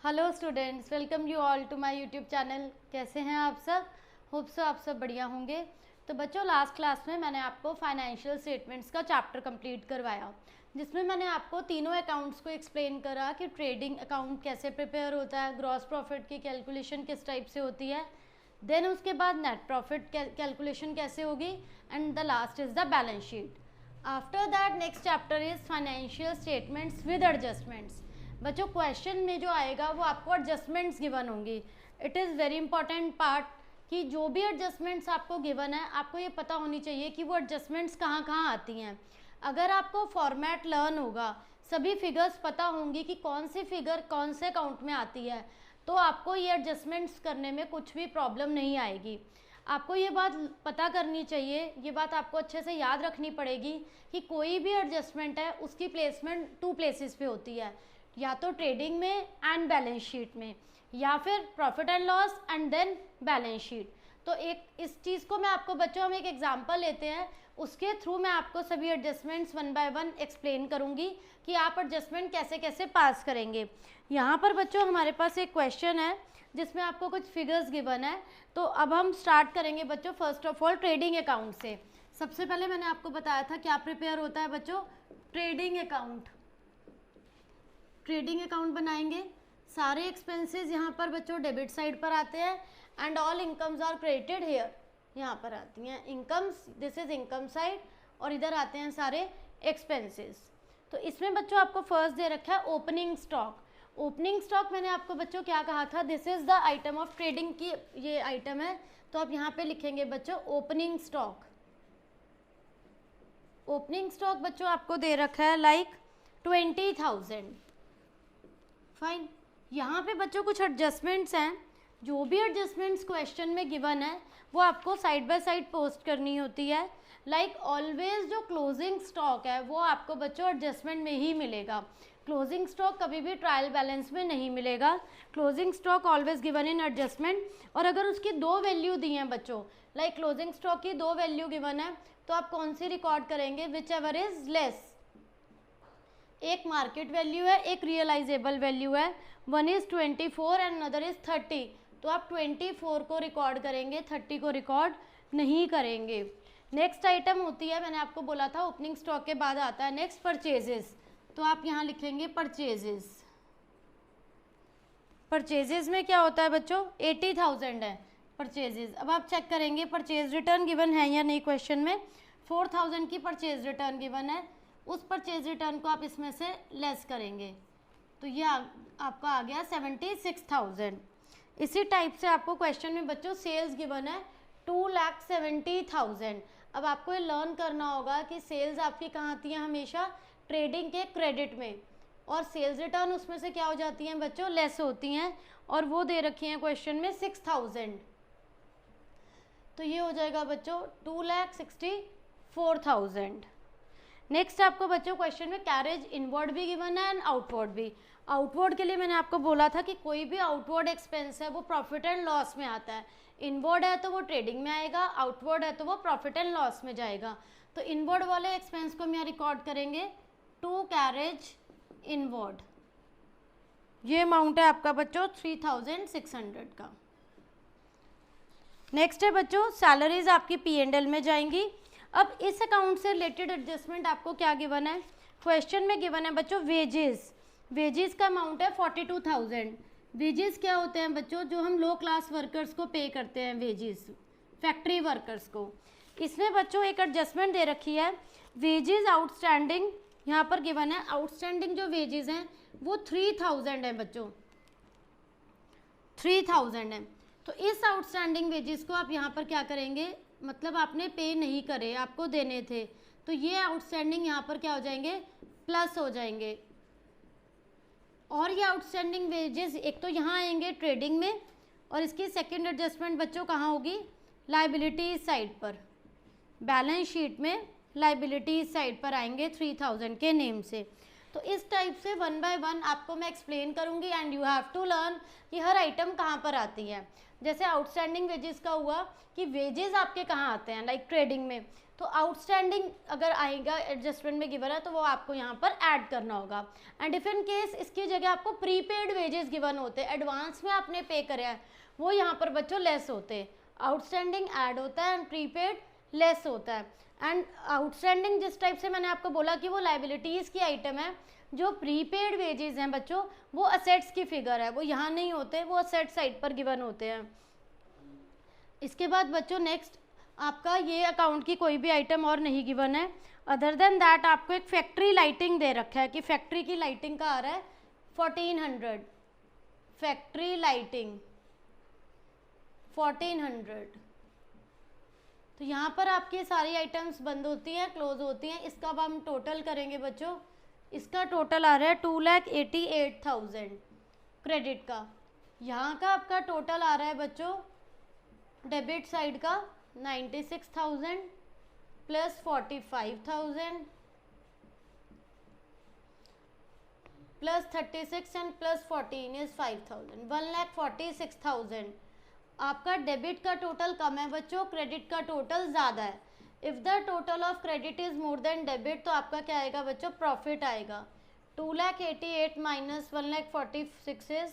Hello students, welcome you all to my YouTube channel. कैसे हैं आप सब? होप सो आप सब बढ़िया होंगे। तो बच्चों, लास्ट क्लास में मैंने आपको फाइनेंशियल स्टेटमेंट्स का चैप्टर कंप्लीट करवाया, जिसमें मैंने आपको तीनों अकाउंट्स को एक्सप्लेन करा कि ट्रेडिंग अकाउंट कैसे प्रिपेयर होता है, ग्रॉस प्रॉफिट की कैलकुलेशन किस टाइप से होती है, देन उसके बाद नेट प्रॉफिट कैलकुलेशन कैसे होगी, and the last is the balance sheet. After that next chapter is financial statements with adjustments. बच्चों, क्वेश्चन में जो आएगा वो आपको एडजस्टमेंट्स गिवन होंगी। It is very important part कि जो भी एडजस्टमेंट्स आपको गिवन है, आपको ये पता होनी चाहिए कि वो एडजस्टमेंट्स कहाँ कहाँ आती हैं। अगर आपको फॉर्मेट लर्न होगा, सभी फिगर्स पता होंगी कि कौन सी फिगर कौन से अकाउंट में आती है, तो आपको ये एडजस्टमेंट्स करने में कुछ भी प्रॉब्लम नहीं आएगी। आपको ये बात पता करनी चाहिए, ये बात आपको अच्छे से याद रखनी पड़ेगी कि कोई भी एडजस्टमेंट है उसकी प्लेसमेंट 2 प्लेसेस पे होती है, या तो ट्रेडिंग में एंड बैलेंस शीट में, या फिर profit and loss and then balance sheet. तो एक इस चीज़ को मैं आपको बच्चों, हम एक एग्जांपल लेते हैं, उसके थ्रू मैं आपको सभी एडजस्टमेंट्स 1 बाय 1 एक्सप्लेन करूंगी कि आप एडजस्टमेंट कैसे कैसे पास करेंगे। यहाँ पर बच्चों हमारे पास एक क्वेश्चन है जिसमें आपको कुछ फिगर्स गिवन है। तो अब हम स्टार्ट करेंगे बच्चों first of all trading account से। सबसे पहले मैंने आपको बताया था क्या प्रिपेयर होता है बच्चों, ट्रेडिंग अकाउंट। ट्रेडिंग अकाउंट बनाएंगे, सारे एक्सपेंसेस यहाँ पर बच्चों डेबिट साइड पर आते हैं and all incomes are credited here. यहाँ पर आती हैं incomes, this is income side, और इधर आते हैं सारे एक्सपेंसेस। तो इसमें बच्चों आपको फर्स्ट दे रखा है ओपनिंग स्टॉक। ओपनिंग स्टॉक मैंने आपको बच्चों क्या कहा था, this is the item of trading की ये आइटम है। तो आप यहाँ पे लिखेंगे बच्चों ओपनिंग स्टॉक। ओपनिंग स्टॉक बच्चों आपको दे रखा है लाइक 20,000। फाइन। यहाँ पे बच्चों कुछ एडजस्टमेंट्स हैं, जो भी एडजस्टमेंट्स क्वेश्चन में गिवन है वो आपको साइड बाय साइड पोस्ट करनी होती है। लाइक ऑलवेज जो क्लोजिंग स्टॉक है वो आपको बच्चों एडजस्टमेंट में ही मिलेगा। क्लोजिंग स्टॉक कभी भी ट्रायल बैलेंस में नहीं मिलेगा। Closing stock always given in adjustment. और अगर उसकी 2 वैल्यू दी हैं बच्चों, लाइक क्लोजिंग स्टॉक की 2 वैल्यू गिवन है, तो आप कौन सी रिकॉर्ड करेंगे, विच एवर इज लेस। एक मार्केट वैल्यू है, एक रियलाइजेबल वैल्यू है, one is 24 and another is 30। तो आप 24 को रिकॉर्ड करेंगे, 30 को रिकॉर्ड नहीं करेंगे। नेक्स्ट आइटम होती है, मैंने आपको बोला था ओपनिंग स्टॉक के बाद आता है नेक्स्ट परचेजेस। तो आप यहाँ लिखेंगे परचेजेस। परचेजेस में क्या होता है बच्चों, 80,000 है परचेजेस। अब आप चेक करेंगे परचेज रिटर्न गिवन है या नहीं क्वेश्चन में। 4,000 की परचेज रिटर्न गिवन है, उस परचेज रिटर्न को आप इसमें से लेस करेंगे, तो ये आपका आ गया 76,000। इसी टाइप से आपको क्वेश्चन में बच्चों सेल्स गिवन है 2,70,000। अब आपको ये लर्न करना होगा कि सेल्स आपकी कहाँ आती हैं, हमेशा ट्रेडिंग के क्रेडिट में, और सेल्स रिटर्न उसमें से क्या हो जाती हैं बच्चों, लेस होती हैं, और वो दे रखी हैं क्वेश्चन में 6,000। तो ये हो जाएगा बच्चों 2,64,000। नेक्स्ट आपको बच्चों क्वेश्चन में कैरेज इनवर्ड भी गिवन है एंड आउटवर्ड भी। आउटवर्ड के लिए मैंने आपको बोला था कि कोई भी आउटवर्ड एक्सपेंस है वो प्रॉफिट एंड लॉस में आता है। इनवर्ड है तो वो ट्रेडिंग में आएगा, आउटवर्ड है तो वो प्रॉफिट एंड लॉस में जाएगा। तो इनवर्ड वाले एक्सपेंस को हम यहाँ रिकॉर्ड करेंगे टू कैरेज इनवर्ड। ये अमाउंट है आपका बच्चों 3,600 का। नेक्स्ट है बच्चों सैलरीज आपकी P&L में जाएंगी। अब इस अकाउंट से रिलेटेड एडजस्टमेंट आपको क्या गिवन है, क्वेश्चन में गिवन है बच्चों वेजेस। वेजेस का अमाउंट है 42,000। वेजेस क्या होते हैं बच्चों, जो हम लो क्लास वर्कर्स को पे करते हैं, वेजेस फैक्ट्री वर्कर्स को। इसमें बच्चों एक एडजस्टमेंट दे रखी है, वेजेस आउटस्टैंडिंग यहाँ पर गिवन है। आउटस्टैंडिंग जो वेजेस हैं वो 3,000 है बच्चों, 3,000 है। तो इस आउटस्टैंडिंग वेजेस को आप यहाँ पर क्या करेंगे, मतलब आपने पे नहीं करे, आपको देने थे, तो ये आउटस्टैंडिंग यहाँ पर क्या हो जाएंगे, प्लस हो जाएंगे। और ये आउटस्टैंडिंग वेजेस एक तो यहाँ आएंगे ट्रेडिंग में, और इसकी सेकंड एडजस्टमेंट बच्चों कहाँ होगी, लाइबिलिटी साइड पर। बैलेंस शीट में लाइबिलिटी साइड पर आएंगे 3,000 के नेम से। तो इस टाइप से 1 बाय 1 आपको मैं एक्सप्लेन करूँगी and you have to learn कि हर आइटम कहाँ पर आती है। जैसे आउटस्टैंडिंग वेजेस का हुआ कि वेजेस आपके कहाँ आते हैं, लाइक ट्रेडिंग में, तो आउटस्टैंडिंग अगर आएगा एडजस्टमेंट में गिवन है तो वो आपको यहाँ पर ऐड करना होगा। एंड इफ इन केस इसकी जगह आपको प्रीपेड वेजेस गिवन होते हैं, एडवांस में आपने पे करे हैं, वो यहाँ पर बच्चों लेस होते हैं। आउटस्टैंडिंग ऐड होता है एंड प्रीपेड लेस होता है। एंड आउटस्टैंडिंग जिस टाइप से मैंने आपको बोला कि वो लाइबिलिटीज़ की आइटम है, जो प्रीपेड वेजेस हैं बच्चों वो असेट्स की फिगर है, वो यहाँ नहीं होते, वो असेट साइड पर गिवन होते हैं। इसके बाद बच्चों नेक्स्ट आपका ये अकाउंट की कोई भी आइटम और नहीं गिवन है। अदर देन दैट आपको एक फैक्ट्री लाइटिंग दे रखा है कि फैक्ट्री की लाइटिंग का आ रहा है 1400, फैक्ट्री लाइटिंग 1400। तो यहाँ पर आपकी सारी आइटम्स बंद होती हैं, क्लोज होती हैं। इसका अब हम टोटल करेंगे बच्चों, इसका टोटल आ रहा है 2,88,000 क्रेडिट का। यहाँ का आपका टोटल आ रहा है बच्चों डेबिट साइड का 96,000 plus 45,000 plus 36 and plus 14 is 5,000, 1,46,000। आपका डेबिट का टोटल कम है बच्चों, क्रेडिट का टोटल ज़्यादा है। If the total of credit is more than debit तो आपका क्या आएगा बच्चों, प्रॉफिट आएगा। 2,88,000 माइनस 1,46,000 इज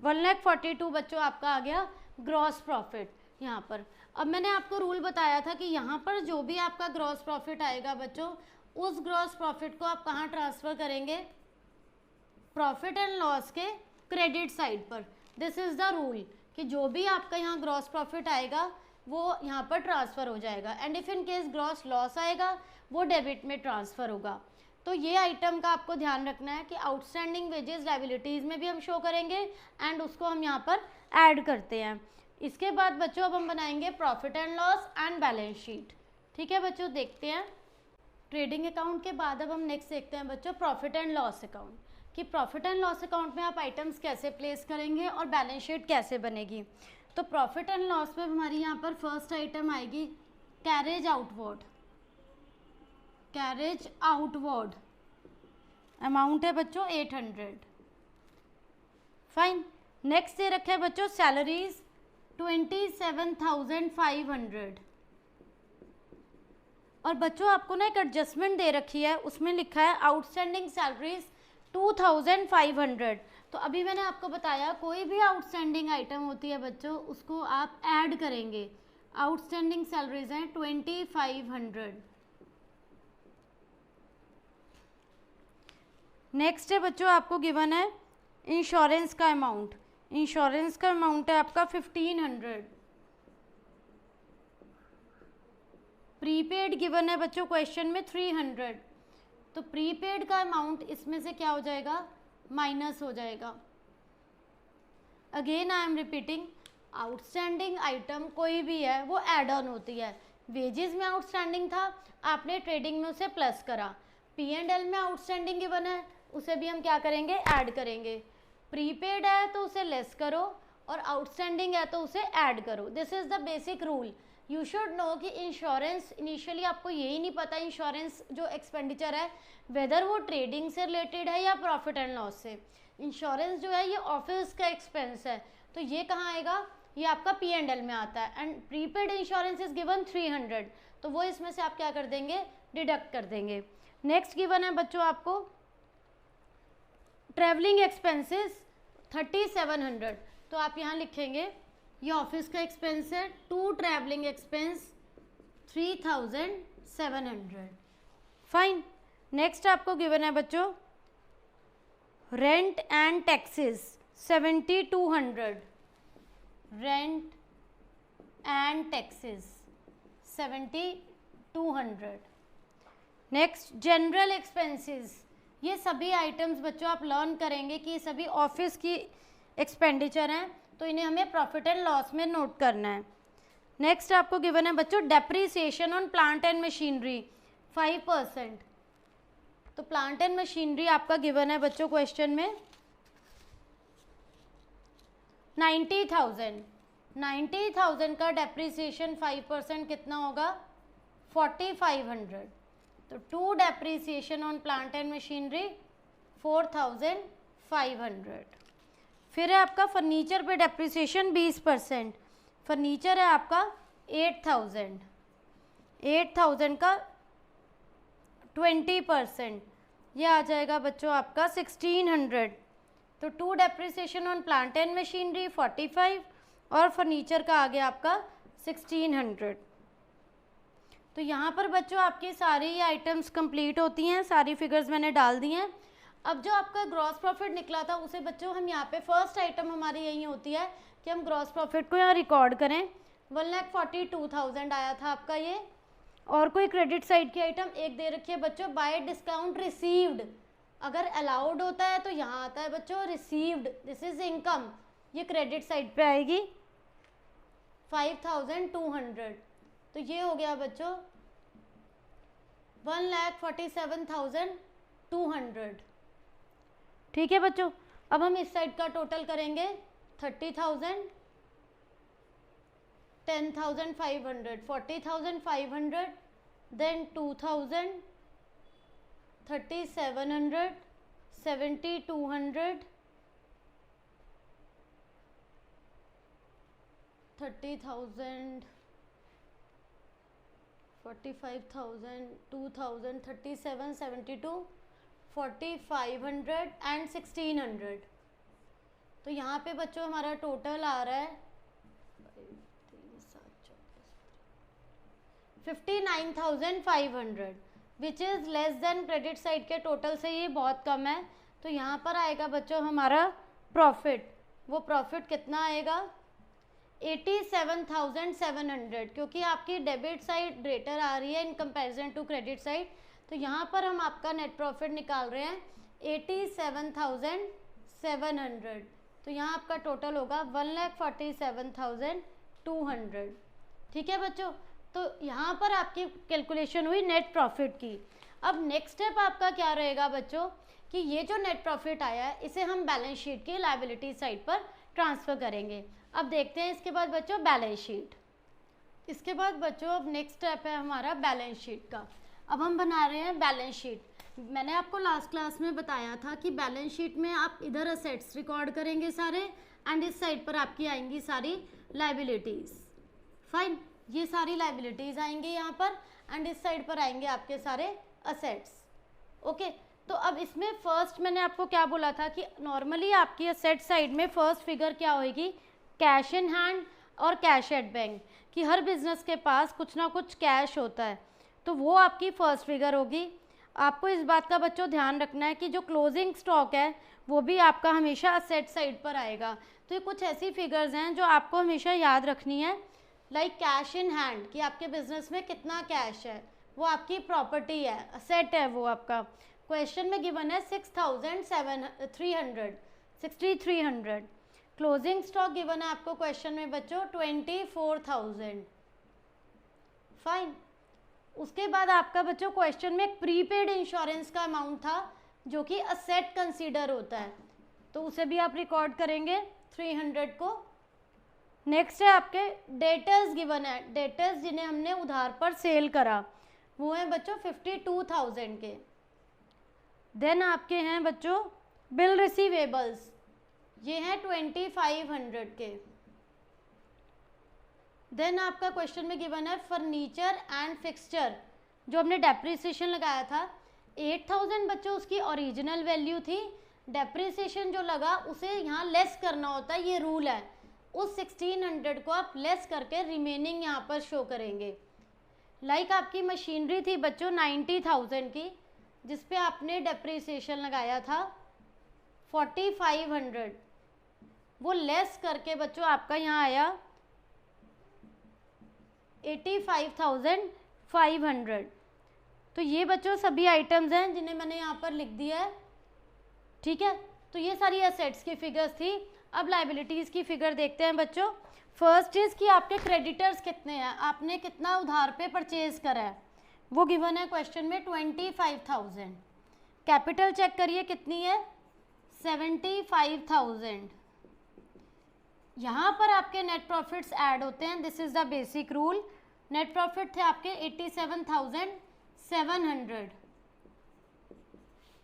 1,42,000 बच्चों आपका आ गया ग्रॉस प्रॉफिट यहाँ पर। अब मैंने आपको रूल बताया था कि यहाँ पर जो भी आपका ग्रॉस प्रॉफिट आएगा बच्चों, उस ग्रॉस प्रॉफिट को आप कहाँ ट्रांसफ़र करेंगे, प्रॉफिट एंड लॉस के क्रेडिट साइड पर। दिस इज़ द रूल कि जो भी आपका यहाँ ग्रॉस प्रॉफिट आएगा वो यहाँ पर ट्रांसफ़र हो जाएगा। And if in case gross loss आएगा वो डेबिट में ट्रांसफ़र होगा। तो ये आइटम का आपको ध्यान रखना है कि आउटस्टैंडिंग वेजेस लायबिलिटीज़ में भी हम शो करेंगे एंड उसको हम यहाँ पर ऐड करते हैं। इसके बाद बच्चों अब हम बनाएंगे profit and loss and balance sheet. ठीक है बच्चों, देखते हैं ट्रेडिंग अकाउंट के बाद अब हम नेक्स्ट देखते हैं बच्चों प्रॉफिट एंड लॉस अकाउंट, कि प्रॉफिट एंड लॉस अकाउंट में आप आइटम्स कैसे प्लेस करेंगे और बैलेंस शीट कैसे बनेगी। तो प्रॉफिट एंड लॉस में हमारी यहाँ पर फर्स्ट आइटम आएगी carriage outward, carriage outward amount है बच्चों 800। फाइन, नेक्स्ट दे रखा है बच्चों सैलरीज 27,500। और बच्चों आपको ना एक एडजस्टमेंट दे रखी है, उसमें लिखा है आउटस्टैंडिंग सैलरीज 2,500। तो अभी मैंने आपको बताया कोई भी आउटस्टैंडिंग आइटम होती है बच्चों उसको आप ऐड करेंगे। आउटस्टैंडिंग सैलरीज हैं 2,500। नेक्स्ट है बच्चों आपको गिवन है इंश्योरेंस का अमाउंट, इंश्योरेंस का अमाउंट है आपका 1,500। प्रीपेड गिवन है बच्चों क्वेश्चन में 300, तो प्रीपेड का अमाउंट इसमें से क्या हो जाएगा, माइनस हो जाएगा। Again I am repeating, outstanding item कोई भी है वो एड ऑन होती है। वेजेस में आउटस्टैंडिंग था, आपने ट्रेडिंग में उसे प्लस करा। P&L में आउटस्टैंडिंग गिवन है, उसे भी हम क्या करेंगे, ऐड करेंगे। प्रीपेड है तो उसे लेस करो और आउटस्टैंडिंग है तो उसे ऐड करो। This is the basic rule. You should know कि इंश्योरेंस इनिशियली आपको यही नहीं पता इंश्योरेंस जो एक्सपेंडिचर है वेदर वो ट्रेडिंग से रिलेटेड है या प्रॉफिट एंड लॉस से। इंश्योरेंस जो है ये ऑफिस का एक्सपेंस है, तो ये कहाँ आएगा, ये आपका P&L में आता है। And prepaid insurance is given 300, तो वो इसमें से आप क्या कर देंगे, डिडक्ट कर देंगे। नेक्स्ट गिवन है बच्चों आपको ट्रैवलिंग एक्सपेंसेस 3,700, तो आप यहाँ लिखेंगे ये ऑफिस का एक्सपेंस है, to travelling expense 3,700। Fine, next आपको गिवन है बच्चों rent and taxes 7,200, rent and taxes 7,200। Next general expenses, ये सभी आइटम्स बच्चों आप लर्न करेंगे कि ये सभी ऑफिस की एक्सपेंडिचर हैं, तो इन्हें हमें प्रॉफिट एंड लॉस में नोट करना है। नेक्स्ट आपको गिवन है बच्चों depreciation on plant and machinery 5%, तो प्लांट एंड मशीनरी आपका गिवन है बच्चों क्वेश्चन में 90,000। 90,000 का डेप्रीसिएशन 5% कितना होगा, 4,500। तो to depreciation on plant and machinery 4,500। फिर है आपका फर्नीचर पे डेप्रीसिएशन 20%, फर्नीचर है आपका 8,000। 8,000 का 20%, ये आ जाएगा बच्चों आपका 1600। तो to depreciation on plant and machinery 45 और फर्नीचर का आ गया आपका 1600। तो यहाँ पर बच्चों आपकी सारी आइटम्स कंप्लीट होती हैं, सारी फिगर्स मैंने डाल दी हैं। अब जो आपका ग्रॉस प्रॉफिट निकला था उसे बच्चों हम यहाँ पे फर्स्ट आइटम हमारी यही होती है कि हम ग्रॉस प्रॉफिट को यहाँ रिकॉर्ड करें। 1,42,000 आया था आपका ये। और कोई क्रेडिट साइड की आइटम एक दे रखी है बच्चों, बाय डिस्काउंट रिसीव्ड। अगर अलाउड होता है तो यहाँ आता है बच्चों रिसीव्ड, दिस इज इनकम, ये क्रेडिट साइड पे आएगी 5,200। तो ये हो गया बच्चों 1,47,200। ठीक है बच्चों, अब हम इस साइड का टोटल करेंगे 30,000, 10,500, 40,500, देन 2,000, 3,700, 7,200, 30,000, 45,000, 2,000, 37, 72, 4,500 एंड 1,600। तो यहाँ पे बच्चों हमारा टोटल आ रहा है 59,500 which is less than credit side के टोटल से ये बहुत कम है। तो यहाँ पर आएगा बच्चों हमारा प्रॉफिट, वो प्रॉफिट कितना आएगा 87,700, क्योंकि आपकी डेबिट साइड ग्रेटर आ रही है in comparison to credit side. तो यहाँ पर हम आपका नेट प्रॉफिट निकाल रहे हैं 87,700। तो यहाँ आपका टोटल होगा 1,47,200। ठीक है बच्चों, तो यहाँ पर आपकी कैलकुलेशन हुई नेट प्रॉफिट की। अब नेक्स्ट स्टेप आपका क्या रहेगा बच्चों कि ये जो नेट प्रॉफिट आया है इसे हम बैलेंस शीट की लायबिलिटी साइड पर ट्रांसफ़र करेंगे। अब देखते हैं इसके बाद बच्चों बैलेंस शीट। इसके बाद बच्चों अब नेक्स्ट स्टेप है हमारा बैलेंस शीट का। अब हम बना रहे हैं बैलेंस शीट। मैंने आपको लास्ट क्लास में बताया था कि बैलेंस शीट में आप इधर असेट्स रिकॉर्ड करेंगे सारे एंड इस साइड पर आपकी आएंगी सारी लायबिलिटीज़। फाइन, ये सारी लायबिलिटीज़ आएंगी यहाँ पर एंड इस साइड पर आएंगे आपके सारे असेट्स। ओके, तो अब इसमें फर्स्ट मैंने आपको क्या बोला था कि नॉर्मली आपकी असेट साइड में फर्स्ट फिगर क्या होगी कैश इन हैंड और कैश एट बैंक, कि हर बिजनेस के पास कुछ ना कुछ कैश होता है, तो वो आपकी फर्स्ट फिगर होगी। आपको इस बात का बच्चों ध्यान रखना है कि जो क्लोजिंग स्टॉक है वो भी आपका हमेशा असेट साइड पर आएगा। तो ये कुछ ऐसी फिगर्स हैं जो आपको हमेशा याद रखनी है, लाइक कैश इन हैंड कि आपके बिजनेस में कितना कैश है, वो आपकी प्रॉपर्टी है, असेट है वो आपका। क्वेश्चन में गिवन है 6,300 क्लोजिंग स्टॉक गिवन है आपको क्वेश्चन में बच्चों 24,000। फाइन, उसके बाद आपका बच्चों क्वेश्चन में एक प्रीपेड इंश्योरेंस का अमाउंट था जो कि असेट कंसीडर होता है, तो उसे भी आप रिकॉर्ड करेंगे 300 को। नेक्स्ट है आपके डेटर्स गिवन है, डेटर्स जिन्हें हमने उधार पर सेल करा वो हैं बच्चों 52,000 के। देन आपके हैं बच्चों बिल रिसीवेबल्स, ये हैं 2,500 के। देन आपका क्वेश्चन में गिवन है फर्नीचर एंड फिक्सचर, जो हमने डेप्रिसिएशन लगाया था 8,000 बच्चों उसकी ओरिजिनल वैल्यू थी, डेप्रिसिएशन जो लगा उसे यहाँ लेस करना होता है, ये रूल है। उस 1,600 को आप लेस करके रिमेनिंग यहाँ पर शो करेंगे। लाइक आपकी मशीनरी थी बच्चों 90,000 की, जिस पे आपने डेप्रिसिएशन लगाया था 4,500, वो लेस करके बच्चों आपका यहाँ आया 85,500। तो ये बच्चों सभी आइटम्स हैं जिन्हें मैंने यहाँ पर लिख दिया है। ठीक है, तो ये सारी एसेट्स की फिगर्स थी। अब लायबिलिटीज़ की फिगर देखते हैं बच्चों। फर्स्ट इज कि आपके क्रेडिटर्स कितने हैं, आपने कितना उधार पे परचेज करा है, वो गिवन है क्वेश्चन में 25,000। कैपिटल चेक करिए कितनी है 75,000। यहाँ पर आपके नेट प्रॉफिट्स ऐड होते हैं, this is the basic rule. Net profit थे आपके 87,700।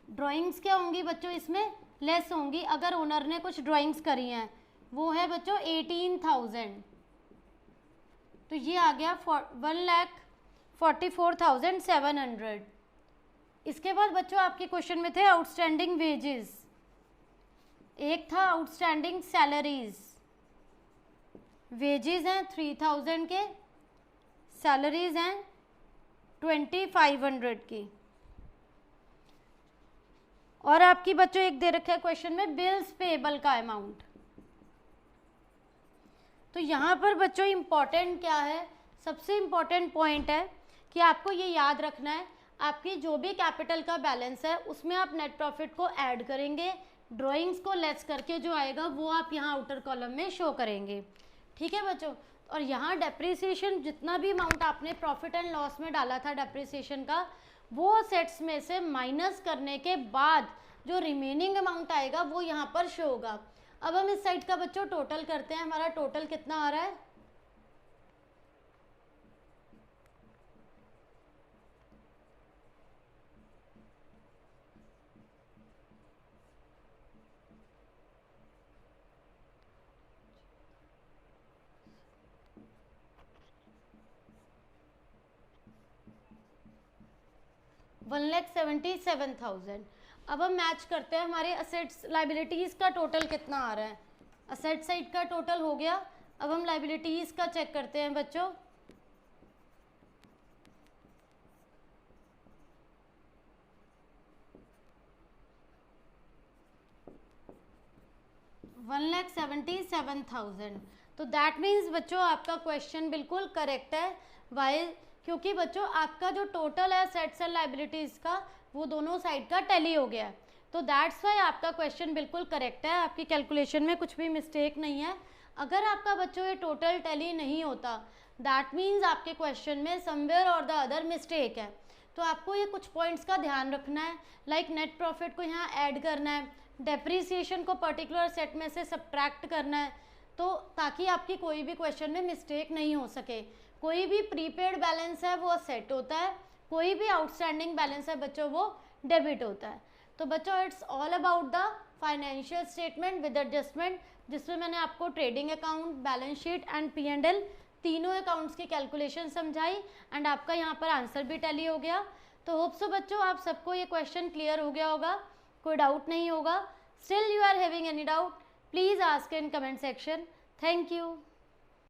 ड्राइंग्स क्या होंगी बच्चों इसमें लेस होंगी, अगर ओनर ने कुछ ड्राइंग्स करी हैं, वो है बच्चों 18,000। तो ये आ गया 44,700। इसके बाद बच्चों आपके क्वेश्चन में थे आउटस्टैंडिंग वेजेस, एक था आउटस्टैंडिंग सैलरीज। वेजेस हैं 3000 के, सैलरीज हैं 2500 की। और आपकी बच्चों एक दे रखा है क्वेश्चन में बिल्स पेएबल का अमाउंट। तो यहाँ पर बच्चों इम्पॉर्टेंट क्या है, सबसे इम्पॉर्टेंट पॉइंट है कि आपको ये याद रखना है, आपकी जो भी कैपिटल का बैलेंस है उसमें आप नेट प्रॉफिट को ऐड करेंगे, ड्राइंग्स को लेस करके जो आएगा वो आप यहाँ आउटर कॉलम में शो करेंगे। ठीक है बच्चों। और यहाँ डेप्रिसिएशन जितना भी अमाउंट आपने प्रॉफिट एंड लॉस में डाला था डेप्रिसिएशन का, वो सेट्स में से माइनस करने के बाद जो रिमेनिंग अमाउंट आएगा वो यहाँ पर शो होगा। अब हम इस साइड का बच्चों टोटल करते हैं, हमारा टोटल कितना आ रहा है, $1,77,000। अब हम मैच करते हैं, हमारे असेट्स लाइबिलिटीज़ का टोटल कितना आ रहा है। असेट साइड का टोटल हो गया, अब हम लाइबिलिटीज़ का चेक करते हैं बच्चों। $1,77,000। तो दैट मीन्स बच्चों आपका क्वेश्चन बिल्कुल करेक्ट है। वाई? क्योंकि बच्चों आपका जो टोटल है असेट्स एंड लाइबिलिटीज़ का वो दोनों साइड का टैली हो गया है। तो दैट्स वाई आपका क्वेश्चन बिल्कुल करेक्ट है, आपकी कैलकुलेशन में कुछ भी मिस्टेक नहीं है। अगर आपका बच्चों ये टोटल टैली नहीं होता दैट मीन्स आपके क्वेश्चन में समवेयर और द अदर मिस्टेक है। तो आपको ये कुछ पॉइंट्स का ध्यान रखना है, लाइक नेट प्रॉफिट को यहाँ ऐड करना है, डेप्रीसिएशन को पर्टिकुलर सेट में से सब्ट्रैक्ट करना है, तो ताकि आपकी कोई भी क्वेश्चन में मिस्टेक नहीं हो सके। कोई भी प्रीपेड बैलेंस है वो सेट होता है, कोई भी आउटस्टैंडिंग बैलेंस है बच्चों वो डेबिट होता है। तो बच्चों it's all about the financial statement with adjustment, जिसमें मैंने आपको trading account, balance sheet and P&L तीनों अकाउंट्स की कैलकुलेशन समझाई एंड आपका यहाँ पर आंसर भी टैली हो गया। तो होप सो बच्चों आप सबको ये क्वेश्चन क्लियर हो गया होगा, कोई डाउट नहीं होगा। Still you are having any doubt please ask in comment section. Thank you.